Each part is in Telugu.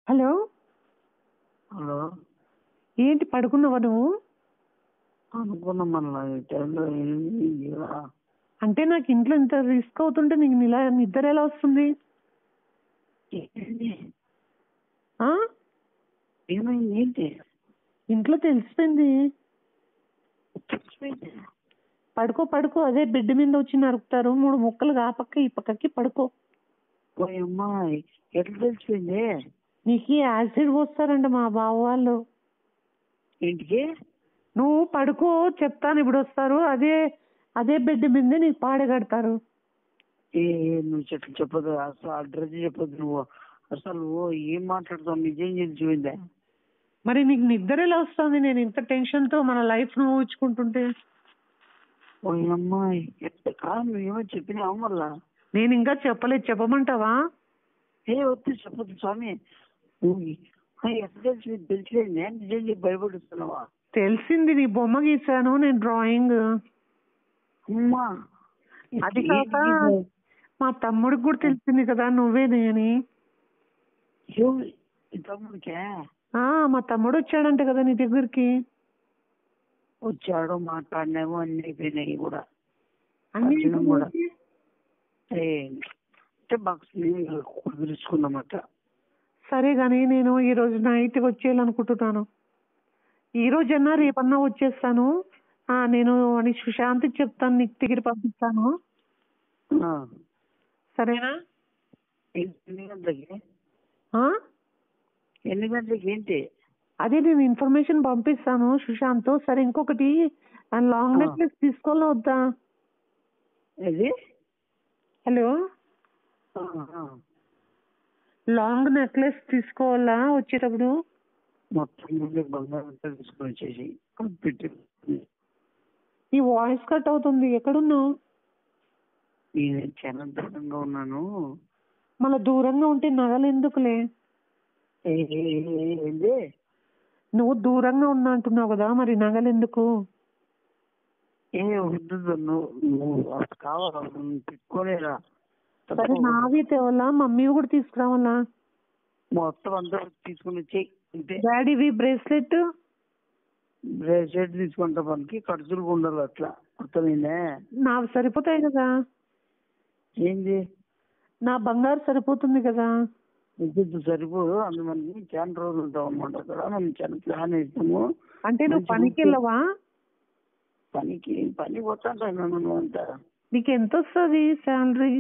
హలో! హలో! ఏంటి పడుకున్నావా నువ్వు? అనుకున్నా మళ్ళా ఈ టైంలో ఏంది ఇలా అంటే నాకు ఇంట్లో ఇంత రిస్క్ అవుతుంటే నీకు నిద్ర ఎలా వస్తుంది? ఏంటి? ఆ? ఏమైంది ఏంటి? ఇంట్లో తెలిసిపోయింది. తెలిసిపోయింది. పడుకో అదే బెడ్ మీద వచ్చి నరుకుతారు. 3 ముక్కలుగా ఆ పక్క ఈ పక్కకి పడుకో. ఓ అమ్మాయి ఎట్లా తెలిసిపోయింది? నీకు యాసిడ్ పోస్తారంట మా బావ వాళ్ళు. ఇంటికి నువ్వు పడుకో చెప్తాను ఇప్పుడు వస్తారు. అదే బెడ్ మీద నీకు పాడగడతారు. ఏ నువ్వు చెప్పదు అసలు అడ్రస్ చెప్పదు నువ్వు. అసలు నువ్వు ఏం మాట్లాడుతావు? నిజం తెలిసిపోయిందా? మరి నీకు నిద్ర ఎలా వస్తుంది? నేను ఇంత టెన్షన్తో మన లైఫ్ ను ఊహించుకుంటుంటే. ఓ అమ్మాయి కాదు నువ్వేమో చెప్పినావు మళ్ళా. నేను ఇంకా చెప్పలేదు, చెప్పమంటావా? వద్దు చెప్పదు స్వామి. నువ్వు ఎట్లా తెలిసిపోయింది నిజం చెప్పి భయపడిస్తున్నావా? తెలిసింది, నీ బొమ్మ గీసాను నేను డ్రాయింగ్. అమ్మా అది కాక మా తమ్ముడికి కూడా తెలిసింది కదా నువ్వేనే అని. తమ్ముడికే మా తమ్ముడు వచ్చాడంట కదా నీ దగ్గరికి. వచ్చాడు, మాట్లాడినాము, అన్ని అయిపోయినాయి కూడా. అన్ని కూడా అంటే బాక్స్ కుదుర్చుకున్నమాట. సరే గాని నేను ఈ రోజు నైట్ వచ్చేయాలనుకుంటున్నాను. ఈ రోజన్నా రేపన్నా వచ్చేస్తాను. నేను అని సుశాంత్కి చెప్తాను, నీకు టికెట్ పంపిస్తాను. సరేనా? ఎన్ని గంటలకి? ఎన్ని గంటలకి ఏంటి? అదే నేను ఇన్ఫర్మేషన్ పంపిస్తాను సుశాంత్. సరే ఇంకొకటి, లాంగ్ నెక్లెస్ తీసుకోవాలా వద్దా? ఇది హలో, లాంగ్ నెక్లెస్ తీసుకోవాలా వచ్చేటప్పుడు? మొత్తం బంగారం తీసుకొని వచ్చేసి పెట్టి. ఈ వాయిస్ కట్ అవుతుంది, ఎక్కడున్నావు? నేను చాలా దూరంగా ఉన్నాను. మళ్ళీ దూరంగా ఉంటే నగలు ఎందుకులే? ఏంది? నువ్వు దూరంగా ఉన్నా అంటున్నావు కదా, మరి నగలు ఎందుకు? వద్దు, నువ్వు కావాలా పెట్టుకోలేరా? సరే, నావి తేవాలా, మమ్మీవి కూడా తీసుకురావాలా? మొత్తం అంతా తీసుకుని వచ్చి. డాడీవి బ్రేస్లెట్ తీసుకుంటా, మనకి ఖర్చులు ఉండాలి అట్లా. అర్థమైందా? నాకు సరిపోతాయి కదా. ఏంది? నా బంగారు సరిపోతుంది కదా. సరిపోదు, అందు మనకి చాలా రోజులు ఉంటాం అన్నమాట. అక్కడ మనం చాలా ప్లాన్ వేస్తాము. అంటే నువ్వు పనికి వెళ్ళవా? పని పోతాంటాను నువ్వు అంతా. నీకు ఎంత వస్తుంది శాలరీ?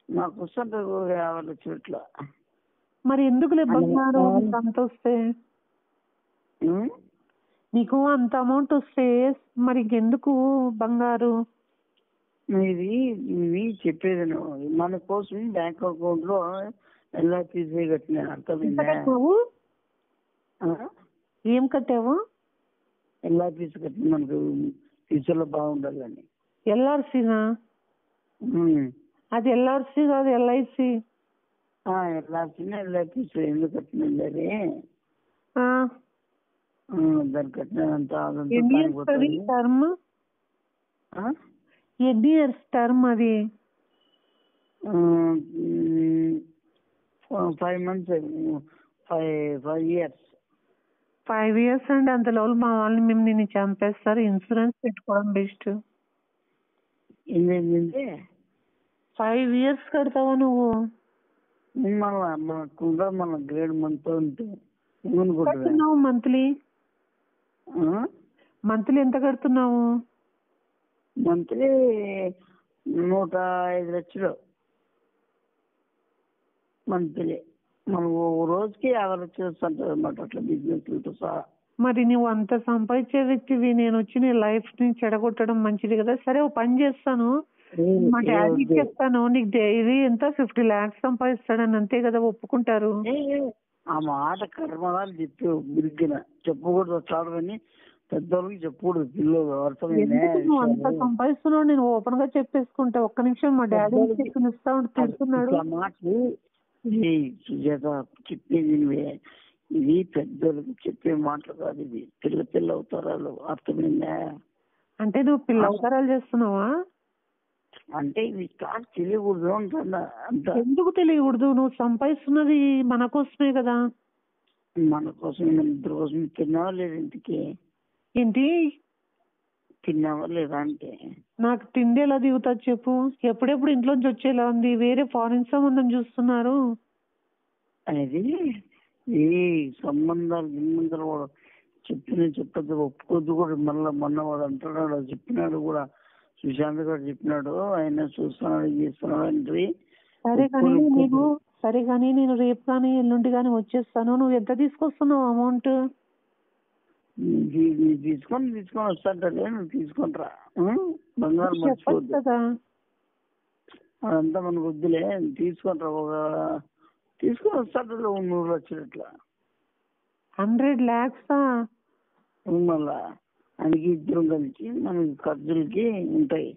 నాకు వస్తుంటా 50 లక్షలు ఇట్లా. మరి ఎందుకులే బంగారు అంత వస్తే? నీకు అంత అమౌంట్ వస్తే మరి ఇంకెందుకు బంగారు? ఇది చెప్పేది మన కోసం బ్యాంక్ అకౌంట్ లో ఎలా తీసే కట్టినా. అర్థమైందా? ఏం కట్టావు? ఎలా తీసి కట్టిన మనకు ఫ్యూచర్ లో బాగుండాలని. ఎల్ఆర్సీనా? అది ఎల్ఆర్సీ కాదు, ఎల్ఐసి. ఎల్ఆర్సీనే ఎల్ఐసి ఎందుకు కట్టినండి అది. దాన్ని కట్టినంత టర్మ్ ఎన్ని ఇయర్స్ టర్మ్ అది? 5 months, 5 years. 5 years అండి, అంతలో మా వాళ్ళని మేము నిన్ను చంపేస్తారు. ఇన్సూరెన్స్ పెట్టుకోవడం బెస్ట్. 5 years కడతావా నువ్వు? మన గ్రేడ్ మంత్ కడుతున్నావు. మంత్లీ ఎంత కడుతున్నావు? మంత్లీ 105 లక్షలు మంత్లీ. మనం రోజుకి 50 లక్షలు వస్తుంటది అన్నమాట, అట్లా బిజినెస్ సహా. మరి నువ్వు అంత సంపాదించే వ్యక్తివి, నేను వచ్చి నీ లైఫ్ ని చెడగొట్టడం మంచిది కదా. సరే, ఓ పని చేస్తాను, మా డాడీకి చెప్తాను, నీకు డైలీ ఎంత 50 lakhs సంపాదిస్తాడని. అంతే కదా, ఒప్పుకుంటారు? ఆ మాట కర్మరాలు చెప్పి బిరిగిన చెప్పకూడదు చాలు, కానీ పెద్దోళ్ళకి చెప్పకూడదు పిల్లలు. అర్థమైందా? నువ్వు అంత సంపాదిస్తున్నావు, నేను ఓపెన్ గా చెప్పేసుకుంటా. ఒక్క నిమిషం, మా డాడీ తిడుతున్నాడు. మాటలు సుజాత చెప్పేది ఇది పెద్దోళ్ళకి చెప్పే మాటలు కాదు, ఇది పిల్ల అవతారాలు. అర్థమైందా? అంటే నువ్వు పిల్ల అవతారాలు చేస్తున్నావా? అంటే ఇది కాదు తెలియకూడదు అంటున్నా అంత. ఎందుకు తెలియకూడదు? నువ్వు సంపాదిస్తున్నది మన కోసమే కదా. మన కోసం మన ఇద్దరి కోసం తిన్నావా లేదా ఇంటికి? ఏంటి? తిన్నావా లేదా అంటే నాకు తిండి ఎలా దిగుతుంది చెప్పు? ఎప్పుడెప్పుడు ఇంట్లోంచి వచ్చేలా ఉంది. వేరే ఫారిన్ సంబంధం చూస్తున్నారు. అనేది ఈ సంబంధాలు కూడా చెప్పద్దు ఒప్పుకోద్దు కూడా. మళ్ళీ మొన్న వాడు అంటున్నాడు, చెప్పినాడు కూడా, సుశాంత్ గారు చెప్పినాడు, ఆయన చూస్తున్నాడు చేస్తున్నాడు అంటే. సరే కానీ నేను రేపు కానీ ఎల్లుండి కానీ వచ్చేస్తాను. నువ్వు ఎంత తీసుకొస్తున్నావు అమౌంట్? తీసుకొని వస్తాంటే నువ్వు తీసుకుంటా. బంగారం మర్చిపోద్దు కదా. అదంతా మనకు వద్దులే, తీసుకుంటా. తీసుకొని వస్తాడు 100 లక్షలు ఇట్లా. 100 lakhs? మళ్ళా ఆయనకి ఇద్దరం కలిసి మనకి ఖర్చులకి ఉంటాయి.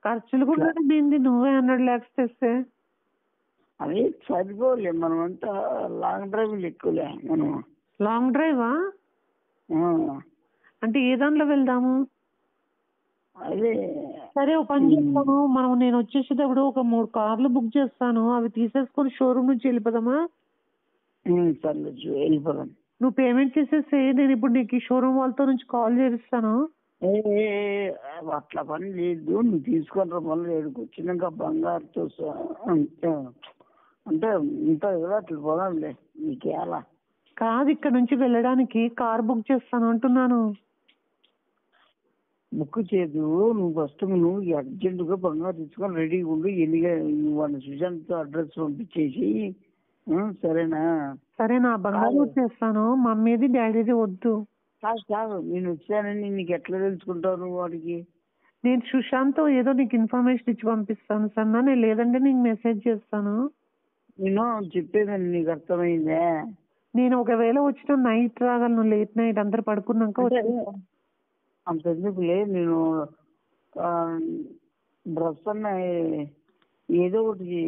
ఖర్చులు కూడా దీంది నువ్వే 100 lakhs తెస్తే అవి సరిపోలే. మనం అంతా లాంగ్ డ్రైవ్ ఎక్కువలే. మనం లాంగ్ డ్రైవా అంటే ఏ దాంట్లో వెళ్దాము? అదే సరే ఓ పని చేస్తాను, నేను వచ్చేసేటప్పుడు ఒక 3 కార్లు బుక్ చేస్తాను. అవి తీసేసుకొని షోరూమ్ నుంచి వెళ్ళిపోదామా? సరే వెళ్ళిపోదాం. నువ్వు పేమెంట్ చేసేసి నేను ఇప్పుడు నీకు షోరూమ్ వాళ్ళతో నుంచి కాల్ చేస్తాను. అట్లా పని లేదు, నువ్వు తీసుకుంటారు. మళ్ళీ ఎక్కడికి వచ్చినాక బంగారుతో అంటే ఉంటుంది కదా, అట్లా పోదాంలే. నీకేలా కాదు, ఇక్కడ నుంచి వెళ్ళడానికి కార్ బుక్ చేస్తాను అంటున్నాను. బుక్ చేయదు. నువ్వు ఫస్ట్ నువ్వు అర్జెంటుగా బంగారు తీసుకొని రెడీగా ఉండు. ఎన్నిగా వాళ్ళ సుశాంత్ అడ్రస్ పంపించేసి, సరేనా? సరే, నా బంగారు వచ్చేస్తాను. మమ్మీది డాడీది వద్దు. కాదు నేను వచ్చానని నీకు ఎట్లా తెలుసుకుంటావు నువ్వు వాడికి? నేను సుశాంత్ ఏదో నీకు ఇన్ఫర్మేషన్ ఇచ్చి పంపిస్తాను సన్నా. నేను లేదంటే నీకు మెసేజ్ చేస్తాను. నేను చెప్పేదని నీకు అర్థమైందే? నేను ఒకవేళ వచ్చిన నైట్ రాగలను, లేట్ నైట్ అందరు పడుకున్నాక. అంతెందుకు లేదు, నేను డ్రెస్ అన్న ఏదో ఒకటి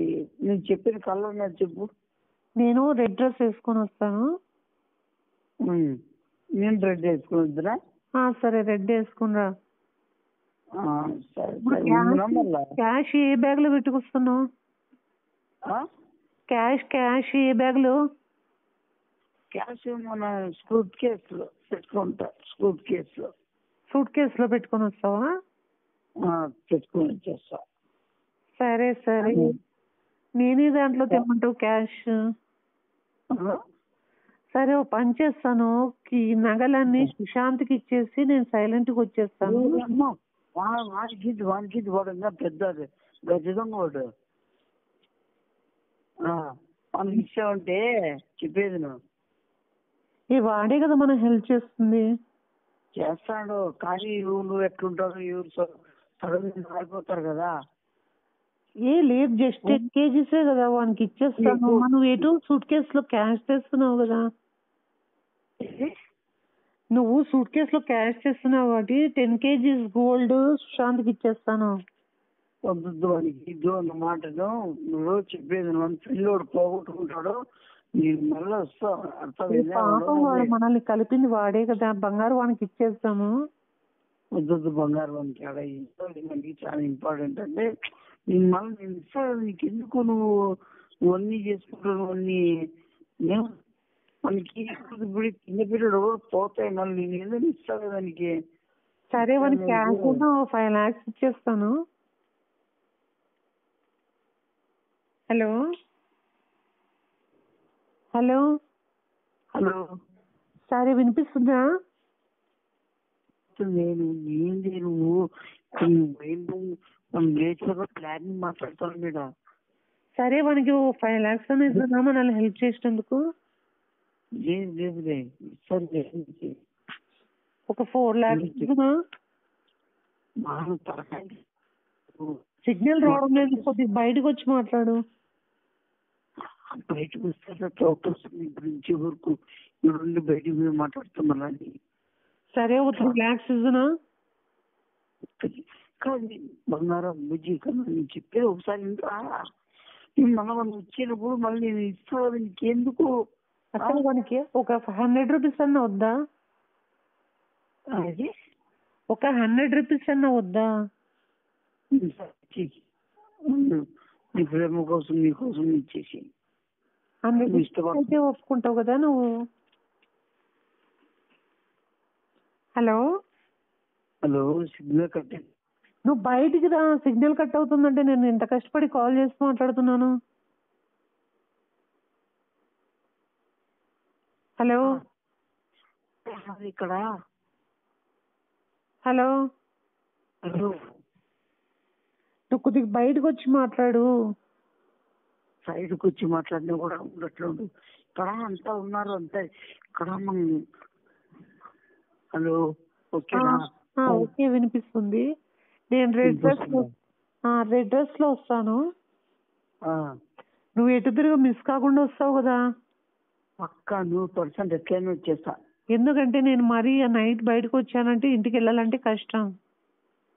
నేను చెప్పిన కలర్ నాకు చెప్పు. నేను రెడ్ డ్రెస్ వేసుకొని వస్తాను. నేను రెడ్ వేసుకుని వద్దురా? సరే, రెడ్ వేసుకునిరా. క్యాష్ ఏ బ్యాగ్ లో పెట్టుకొస్తున్నావు? క్యాష్ ఏ బ్యాగ్ లో? క్యాష్ మన సూట్ కేసులో పెట్టుకుంటా. సూట్ కేసులో పెట్టుకొని వస్తావా? పెట్టుకొని వచ్చేస్తా. సరే నేనే దాంట్లో తెమ్మంటావు క్యాష్? సరే, ఓ పని చేస్తాను, ఈ నగలన్నీ సుశాంత్కి ఇచ్చేసి నేను సైలెంట్ గా వచ్చేస్తాను. వానికి వాడు పెద్ద గజదొంగ వాడు. వానికి ఇచ్చావంటే చెప్పేది నువ్వు. వాడే కదా మనం హెల్ప్ చేస్తుంది. చేస్తాడు కానీ నువ్వు ఎట్లుంటావు, ఎవరు సడన్ అయిపోతారు కదా. లేదు, జస్ట్ 10 kgs కదా వానికి ఇచ్చేస్తాను. నువ్వు ఎటు సూట్ కేసులో క్యాష్ తెస్తున్నావు కదా. నువ్వు సూట్ కేసులో క్యాష్ తెస్తున్నావు కాబట్టి 10 kgs గోల్డ్ సుశాంత్కి ఇచ్చేస్తాను. వద్దు వానికి ఇద్దు అన్న మాటను నువ్వు చెప్పేది. పిల్లోడు పోగొట్టుకుంటాడు, నేను మళ్ళీ వస్తాను. పాపం, వాడు మనల్ని కలిపింది వాడే కదా. బంగారు వానికి ఇచ్చేస్తాము. వద్దు బంగారు వానికి మనకి చాలా ఇంపార్టెంట్. అంటే నేను మళ్ళీ నేను ఇస్తాను. నీకు ఎందుకు నువ్వు అన్నీ చేసుకుంటావు? అన్నీ మనకి ఇప్పుడు కింద పీరియడ్ పోతాయి. మళ్ళీ నేను ఏదైనా ఇస్తాను దానికి. సరే, వానికి క్యాష్ 5 lakhs ఇచ్చేస్తాను. హలో సరే, వినిపిస్తుందా? నువ్వు ప్లానింగ్ మాట్లాడతాను మేడం. సరే, వానికి 5 lakhs ఇస్తున్నా మనల్ని హెల్ప్ చేసినందుకు. ఒక 4 lakhs ఇస్తున్నా. సిగ్నల్ రావడం లేదు, కొద్దిగా బయటకు వచ్చి మాట్లాడు. బయటకు వస్తే గురించి వరకు నుండి బయటకు పోయి మాట్లాడుతున్నా. సరే, ఒక 3 lakhs ఇస్తున్నా. కానీ బంగారం బుజ్జి కన్నా నేను చెప్పేది ఒకసారి మనం వచ్చినప్పుడు మళ్ళీ నేను ఇస్తాను. నీకెందుకు అసలు మనకి ఒక 100 rupees అన్నా వద్దా? అది ఒక 100 rupees అన్నా వద్దా? ఇచ్చి నీ ప్రేమ కోసం నీ కోసం ఇచ్చేసి అయితే ఒప్పుకుంటావు కదా నువ్వు. Hello hello, signal cut. నువ్వు బయటికి రా, సిగ్నల్ కట్ అవుతుందంటే నేను ఎంత కష్టపడి కాల్ చేసి మాట్లాడుతున్నాను. హలో ఇక్కడ హలో హలో, నువ్వు కొద్దిగా బయటకు వచ్చి మాట్లాడు. సైడ్కి వచ్చి మాట్లాడినా కూడా ఉండట్లేదు. ఇక్కడ అంతా ఉన్నారు అంతే. ఇక్కడ మనం హలో ఓకేనా? ఓకే వినిపిస్తుంది. నేను రెడ్ డ్రెస్ లో వస్తాను. నువ్వు ఎటు తిరిగి మిస్ కాకుండా వస్తావు కదా? పక్కా 100% ఎట్లయినా వచ్చేస్తా. ఎందుకంటే నేను మరీ నైట్ బయటకు వచ్చానంటే ఇంటికి వెళ్ళాలంటే కష్టం.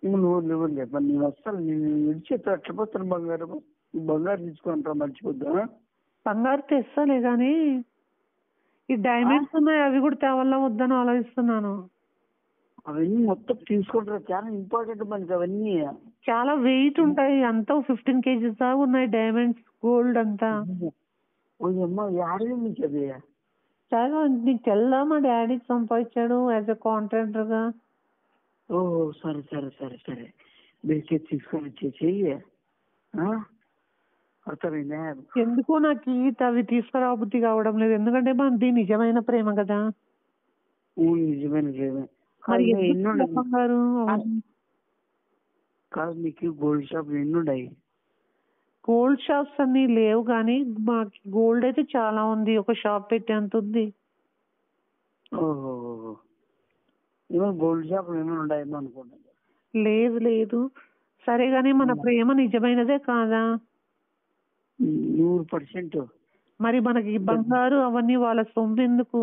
నువ్వు నేను వస్తాను. నేను విడిచేస్తా. ఎట్లా పోతాను? బంగారు తీసుకుంటా, మర్చిపోద్దా? బంగారు తెస్తాలే కానీ ఈ డైమండ్స్ ఉన్నాయి, అవి కూడా తేవాలా వద్దని ఆలోచిస్తున్నాను. అవన్నీ మొత్తం తీసుకుంటారు. చాలా ఇంపార్టెంట్ మనకి అవన్నీ. చాలా వెయిట్ ఉంటాయి. అంతా 15 kgs దాకా ఉన్నాయి డైమండ్స్, గోల్డ్ అంతా. అమ్మ యాడీ మీకు అది? చాలా నీకు తెల్దా? మా డాడీకి సంపాదించాడు యాజ్ ఎ కాంట్రాక్టర్ గా. ఓహో, సరే సరే సరే సరే. బేకే తీసుకొని వచ్చేసి అర్థమైందా? ఎందుకో నాకు అవి తీసుకురాబుద్ధి కావడం లేదు. ఎందుకంటే మనది నిజమైన ప్రేమ కదా. నిజమైన ప్రేమ. మరి కాదు, మీకు గోల్డ్ షాప్ ఎన్నున్నాయి? గోల్డ్ షాప్స్ అన్ని లేవు కానీ మాకు గోల్డ్ అయితే చాలా ఉంది. ఒక షాప్ పెట్టేంత ఉంది. ఓహో, గోల్డ్ షాప్ ఏమైనా ఉన్నాయేమో అనుకుంటా. లేదు లేదు. సరే గానీ మన ప్రేమ నిజమైనదే కాదా? 100%. మరి మనకి బంగారు అవన్నీ వాళ్ళ సొమ్ము ఎందుకు?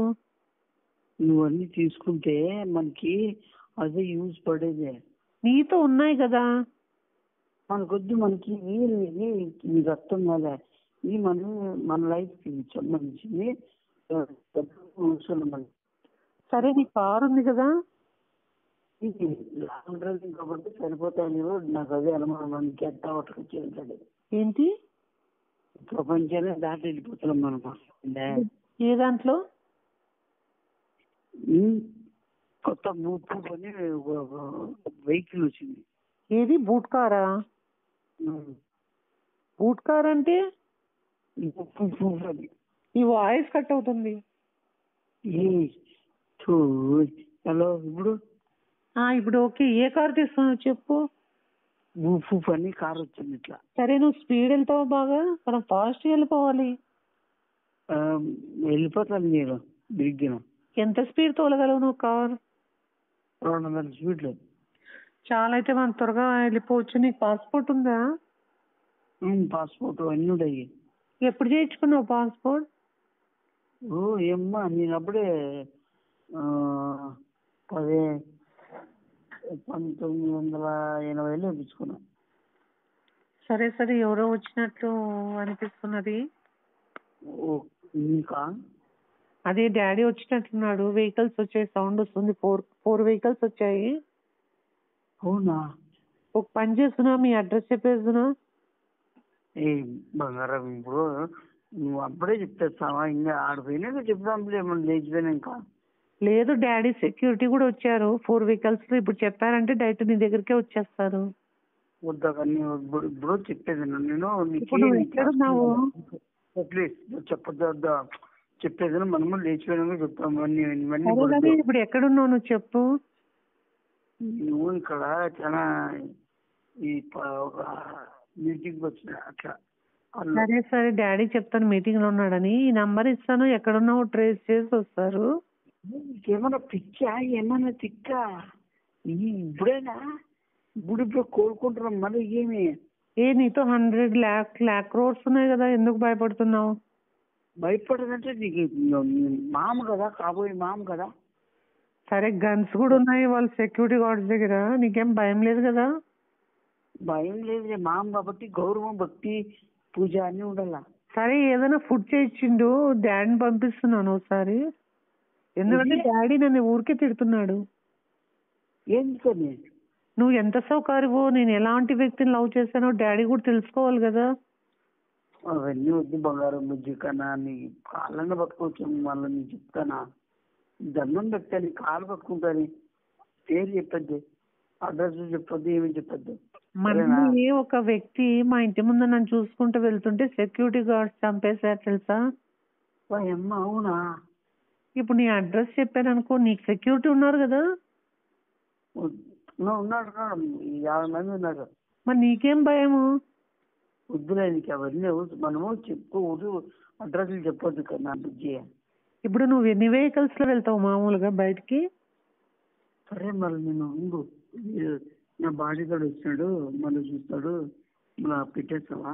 నువ్వన్నీ తీసుకుంటే మనకి అదే యూజ్ పడేదే. నీతో ఉన్నాయి కదా. మనకొద్దు. మనకి నీకు అర్థం కాలే. ఇది మన లైఫ్ కి సంబంధించింది. సరే నీ కారు ఉంది కదా. లాంగ్ డ్రైవింగ్ కాబట్టి సరిపోతాయి. నాకు అదే అనుమానం. ఎట్టా పట్టుకొచ్చేది ఏంటి? ప్రపంచాన్ని దాటి వెళ్ళిపోతున్నాం మనం. ఏ దాంట్లో? కొత్త బూట్ అని వెహికల్ వచ్చింది. ఏది? బూట్ కారా? బూట్ కార్ అంటే ఈ వాయిస్ కట్ అవుతుంది. హలో, ఇప్పుడు ఓకే. ఏ కార్ తీస్తున్నావు చెప్పు. అని కార్ వచ్చింది ఇట్లా. సరే నువ్వు స్పీడ్ వెళ్తావు బాగా, మనం ఫాస్ట్ వెళ్ళిపోవాలి. వెళ్ళిపోతాను నేను దిగ్గిన. ఎంత స్పీడ్ తోలగలవు నువ్వు కార్? 200 స్పీడ్లు. చాలా అయితే మనం త్వరగా వెళ్ళిపోవచ్చు. నీకు పాస్పోర్ట్ ఉందా? పాస్పోర్ట్ అన్నీ ఉన్నాయి. ఎప్పుడు చేయించుకున్నావు పాస్పోర్ట్? ఏమ్మా, నేను అప్పుడే 1980లో వేయించుకున్నా. సరే సరే, ఎవరో వచ్చినట్లు అనిపిస్తున్నది. ఇంకా అదే డాడీ వచ్చినట్టున్నాడు. వెహికల్స్ వచ్చాయి, సౌండ్ వస్తుంది. ఫోర్ వెహికల్స్ వచ్చాయి. అవునా? ఒక పని చేస్తున్నా, మీ అడ్రస్ చెప్పేస్తున్నా. బంగారం, ఇప్పుడు నువ్వు అప్పుడే చెప్పేస్తావా? ఇంకా ఆడిపోయినాక చెప్తాం. ఏమన్నా లేచిపోయినాక. లేదు, డాడీ సెక్యూరిటీ కూడా వచ్చారు 4 vehicles లో. ఇప్పుడు చెప్పారంటే డైరెక్ట్ నీ దగ్గరికే వచ్చేస్తారు. వద్దా? ఇప్పుడు చెప్పేది నేను. ఎక్కడున్నావు? ప్లీజ్ చెప్పొద్దా? చెప్పేది మనము లేచిపోయినాక చెప్తాము. ఇప్పుడు ఎక్కడున్నావు నువ్వు చెప్పు. నువ్వు ఇక్కడ చాలా మీటింగ్ వచ్చిన అట్లా. సరే సరే, డాడీ చెప్తాను మీటింగ్ లో ఉన్నాడని. ఈ నంబర్ ఇస్తాను, ఎక్కడున్నావు ట్రేస్ చేసి వస్తారు. ఏమన్నా పిచ్చా? ఏమన్నా తిట్టా? ఇప్పుడైనా ఇప్పుడు కోరుకుంటున్నాం. మళ్ళీ ఏమి? నీతో 100 lakh crores ఉన్నాయి కదా, ఎందుకు భయపడుతున్నావు? భయపడదంటే నీకు మామ కదా, కాబోయే మామ కదా. సరే, గన్స్ కూడా ఉన్నాయి వాళ్ళ సెక్యూరిటీ గార్డ్స్ దగ్గర. నీకేం భయం లేదు కదా? భయం లేదు, మామ కాబట్టి గౌరవం, భక్తి, పూజ అన్ని ఉండాల. సరే, ఏదైనా ఫుడ్ చేయించిండు, డాడీని పంపిస్తున్నాను ఒకసారి. ఎందుకంటే డాడీ నన్ను ఊరికే తిడుతున్నాడు. ఎందుకని? నువ్వు ఎంత సౌకర్యవో, నేను ఎలాంటి వ్యక్తిని లవ్ చేశానో డాడీ కూడా తెలుసుకోవాలి కదా. అవన్నీ వద్దు బంగారం బుజ్జి కన్నా, నీ కాళ్ళని పట్టుకోవచ్చు మళ్ళీ నేను చెప్తానా, దండం పెట్టాను కాళ్ళు పట్టుకుంటాను, పేరు చెప్పద్దు, అడ్రస్ చెప్పొద్దు, ఏమి చెప్పొద్దు. మళ్ళీ ఒక వ్యక్తి మా ఇంటి ముందు నన్ను చూసుకుంటూ వెళ్తుంటే సెక్యూరిటీ గార్డ్స్ చంపేశారు తెలుసా. అమ్మ అవునా? ఇప్పుడు నీ అడ్రస్ చెప్పాను అనుకో, నీకు సెక్యూరిటీ ఉన్నారు కదా. ఉన్నాడు, 50 మంది ఉన్నారు. మరి నీకేం భయము? వద్దులే నీకు అవన్నీ మనము చెప్పుకోవద్దు, అడ్రస్లు చెప్పొద్దు కదా బుజ్జి. ఇప్పుడు నువ్వు ఎన్ని వెహికల్స్ లో వెళ్తావు మామూలుగా బయటికి? సరే మళ్ళీ నేను ఉండు, నా బాడీ గార్డ్ వచ్చినాడు మళ్ళీ చూస్తాడు, మళ్ళీ పెట్టేస్తావా?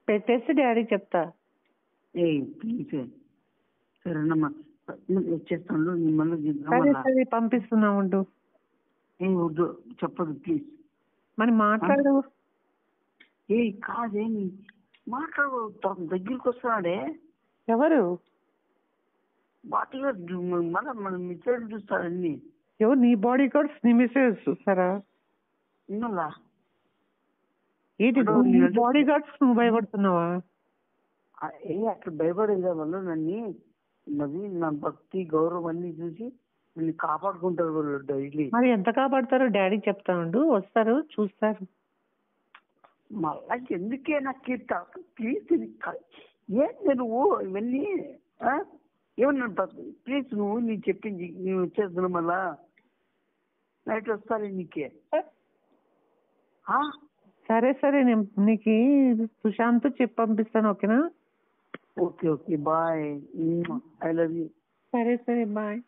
పెట్టేసి డాడీ చెప్తా. ప్లీజ్ సరేనమ్మా, వచ్చేస్తాడు మళ్ళీ. సరే పంపిస్తున్నా ఉండు. వద్దు చెప్పదు ప్లీజ్. మరి మాట్లాడు. కాదేమి మాట్లాడు, దగ్గరికి వస్తున్నాడే. ఎవరు? బాడీ గార్డ్ మళ్ళీ మనం మిస్సైడ్ చూస్తాడన్ని. ఎవరు? నీ బాడీ గార్డ్స్ నీ మెసేజ్ చూస్తారా? ఏంటి బాడీ గార్డ్స్ నువ్వు భయపడుతున్నావా? అట్లా భయపడేదా వాళ్ళు నన్ను, మరి నా భక్తి గౌరవం అన్ని చూసి నన్ను కాపాడుకుంటారు వాళ్ళు డైలీ. మరి ఎంత కాపాడతారో డాడీ చెప్తా ఉండు, వస్తారు చూస్తారు. మళ్ళా ఎందుకే నాకు ప్లీజ్ ఏంటి నువ్వు ఇవన్నీ ఏమన్నా ప్లీజ్, నువ్వు నీకు చెప్పింది నేను వచ్చేస్తున్నా, మళ్ళా నైట్ వస్తాను నీకే. సరే నేను నీకు సుశాంత్ చెప్పి పంపిస్తాను, ఓకేనా? Okay bye, I love you. సరే బాయ్.